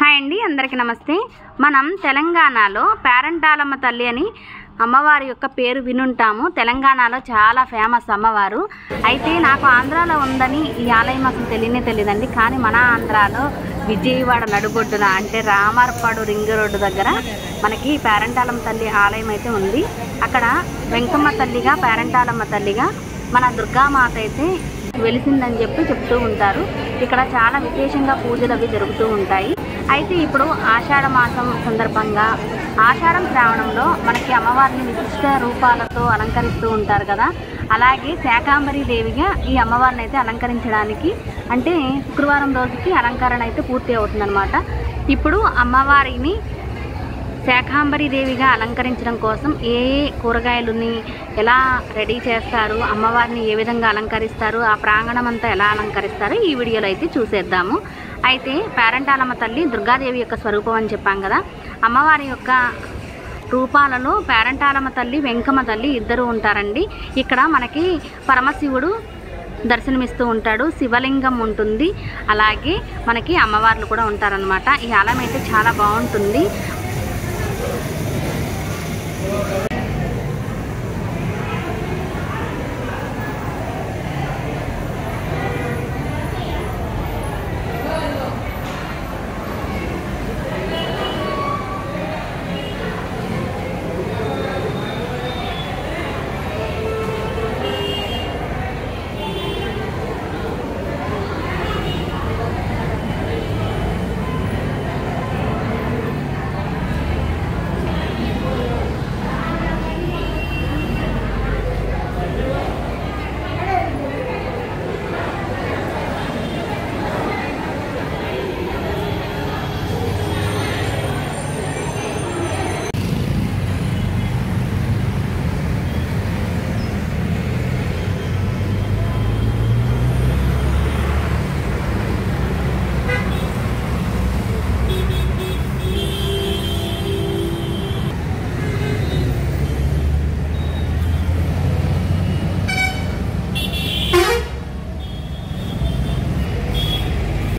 Hi అండి, అందరికీ నమస్తే. మనం తెలంగాణలో పేరంటాలమ్మ తల్లి అని అమ్మవారి యొక్క పేరు వినుంటాము. తెలంగాణలో చాలా ఫేమస్ అమ్మవారు. అయితే నాకు ఆంధ్రాలో ఉందని ఈ ఆలయం అసలు తెలియదండి. కానీ మన ఆంధ్రాలో విజయవాడ నడుబొడ్డున అంటే రామార్పాడు రింగ్ రోడ్డు దగ్గర మనకి పేరంటాలమ్మ తల్లి ఆలయం అయితే ఉంది. అక్కడ వెంకమ్మ తల్లిగా, పేరంటాలమ్మ తల్లిగా మన దుర్గామాత అయితే వెలిసిందని చెప్తూ ఉంటారు. ఇక్కడ చాలా విశేషంగా పూజలు అవి జరుగుతూ ఉంటాయి. అయితే ఇప్పుడు ఆషాఢ మాసం సందర్భంగా ఆషాఢం శ్రావణంలో మనకి అమ్మవారిని విశిష్ట రూపాలతో అలంకరిస్తూ ఉంటారు కదా. అలాగే శాకాంబరి దేవిగా ఈ అమ్మవారిని అయితే అలంకరించడానికి అంటే శుక్రవారం రోజుకి అలంకరణ అయితే పూర్తి అవుతుందన్నమాట. ఇప్పుడు అమ్మవారిని శాకాంబరి దేవిగా అలంకరించడం కోసం ఏ కూరగాయలని ఎలా రెడీ చేస్తారు, అమ్మవారిని ఏ విధంగా అలంకరిస్తారు, ఆ ప్రాంగణం అంతా ఎలా అలంకరిస్తారు ఈ వీడియోలో అయితే చూసేద్దాము. అయితే పేరంటాలమ్మ తల్లి దుర్గాదేవి యొక్క స్వరూపం అని చెప్పాం కదా. అమ్మవారి యొక్క రూపాలలో పేరంటాలమ్మ తల్లి, వెంకమ్మ తల్లి ఇద్దరు ఉంటారండి. ఇక్కడ మనకి పరమశివుడు దర్శనమిస్తూ ఉంటాడు, శివలింగం ఉంటుంది, అలాగే మనకి అమ్మవార్లు కూడా ఉంటారనమాట. ఈ ఆలయం అయితే చాలా బాగుంటుంది.